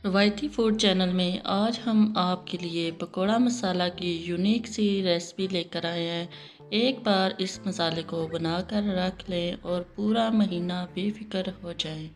रवायती food channel में आज हम आपके लिए पकोड़ा मसाला की यूनिक सी रेसिपी लेकर आए हैं। एक बार इस मसाले को बनाकर रख लें और पूरा महीना बेफिक्र हो जाएं।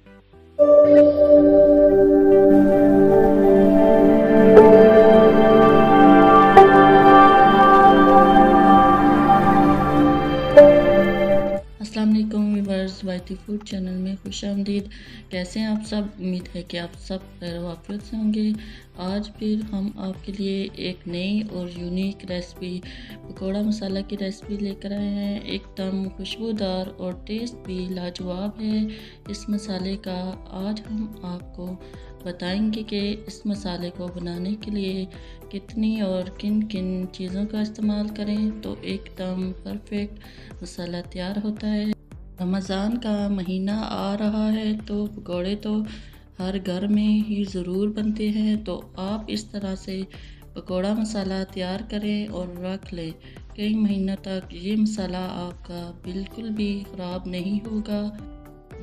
अस्सलाम वालेकुम व्यूअर्स, रवायती फूड चैनल में खुशामदीद। कैसे हैं आप सब? उम्मीद है कि आप सब खैर वाफियत से होंगे। आज फिर हम आपके लिए एक नई और यूनिक रेसिपी पकोड़ा मसाला की रेसिपी लेकर आए हैं। एकदम खुशबूदार और टेस्ट भी लाजवाब है इस मसाले का। आज हम आपको बताएंगे कि इस मसाले को बनाने के लिए कितनी और किन किन चीज़ों का इस्तेमाल करें तो एकदम परफेक्ट मसाला तैयार होता है। रमज़ान का महीना आ रहा है तो पकौड़े तो हर घर में ही ज़रूर बनते हैं, तो आप इस तरह से पकोड़ा मसाला तैयार करें और रख लें। कई महीनों तक ये मसाला आपका बिल्कुल भी ख़राब नहीं होगा।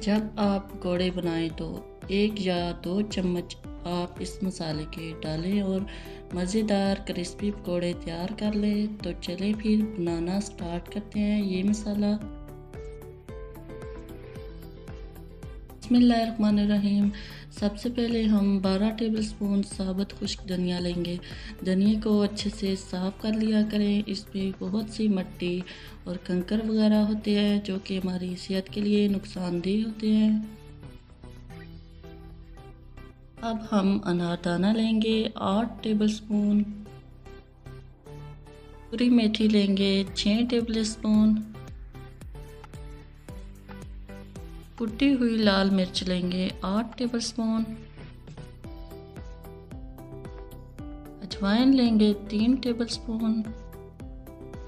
जब आप पकोड़े बनाएं तो 1 या 2 चम्मच आप इस मसाले के डालें और मज़ेदार क्रिस्पी पकोड़े तैयार कर लें। तो चलें फिर बनाना स्टार्ट करते हैं ये मसाला। बिस्मिल्लाहिर्रहमानिर्रहीम। सबसे पहले हम 12 टेबलस्पून साबुत खुश्क धनिया लेंगे। धनिया को अच्छे से साफ़ कर लिया करें। इसमें बहुत सी मिट्टी और कंकर वगैरह होते हैं जो कि हमारी सेहत के लिए नुकसानदेह होते हैं। अब हम अनारदाना लेंगे 8 टेबलस्पून। पूरी मेथी लेंगे 6 टेबलस्पून। कुटी हुई लाल मिर्च लेंगे 8 टेबलस्पून। अजवाइन लेंगे 3 टेबलस्पून।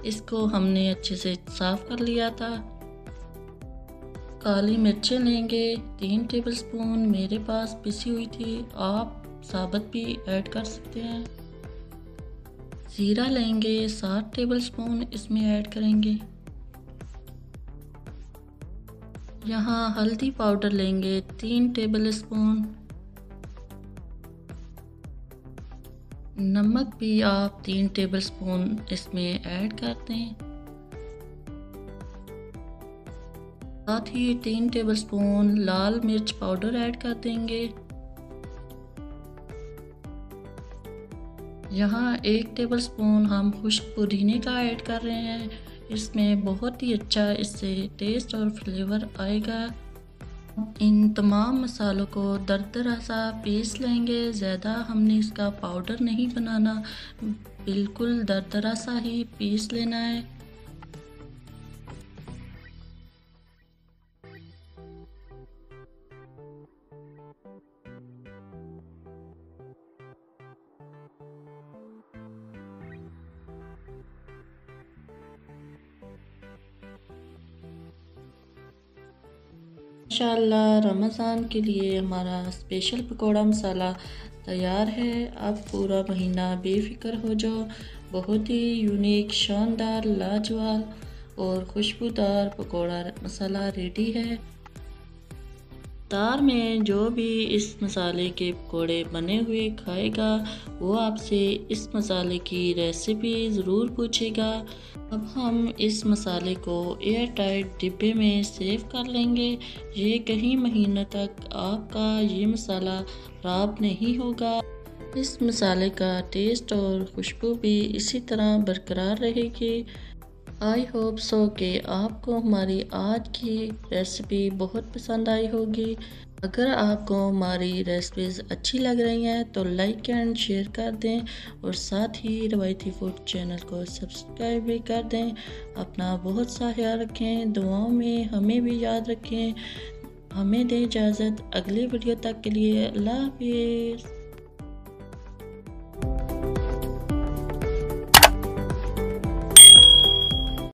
इसको हमने अच्छे से साफ कर लिया था। काली मिर्चें लेंगे 3 टेबलस्पून। मेरे पास पिसी हुई थी, आप साबुत भी ऐड कर सकते हैं। ज़ीरा लेंगे 7 टेबलस्पून, इसमें ऐड करेंगे। यहाँ हल्दी पाउडर लेंगे 3 टेबलस्पून। नमक भी आप 3 टेबलस्पून इसमें ऐड कर दें। साथ ही 3 टेबलस्पून लाल मिर्च पाउडर ऐड कर देंगे। यहाँ 1 टेबलस्पून हम खुश्क पुदीने का ऐड कर रहे हैं। इसमें बहुत ही अच्छा इससे टेस्ट और फ्लेवर आएगा। इन तमाम मसालों को दरदरा सा पीस लेंगे। ज़्यादा हमने इसका पाउडर नहीं बनाना, बिल्कुल दरदरा सा ही पीस लेना है। माशाअल्लाह रमज़ान के लिए हमारा स्पेशल पकोड़ा मसाला तैयार है। अब पूरा महीना बेफिक्र हो जाओ। बहुत ही यूनिक, शानदार, लाजवाब और खुशबूदार पकोड़ा मसाला रेडी है। इफ्तार में जो भी इस मसाले के पकोड़े बने हुए खाएगा वो आपसे इस मसाले की रेसिपी ज़रूर पूछेगा। अब हम इस मसाले को एयर टाइट डिब्बे में सेव कर लेंगे। ये कई महीनों तक आपका ये मसाला ख़राब नहीं होगा। इस मसाले का टेस्ट और खुशबू भी इसी तरह बरकरार रहेगी। आई होप सो कि आपको हमारी आज की रेसिपी बहुत पसंद आई होगी। अगर आपको हमारी रेसिपीज़ अच्छी लग रही हैं तो लाइक एंड शेयर कर दें और साथ ही रवायती फूड चैनल को सब्सक्राइब भी कर दें। अपना बहुत सा ख्याल रखें, दुआओं में हमें भी याद रखें। हमें दें इजाज़त, अगली वीडियो तक के लिए अल्लाह हाफिज़।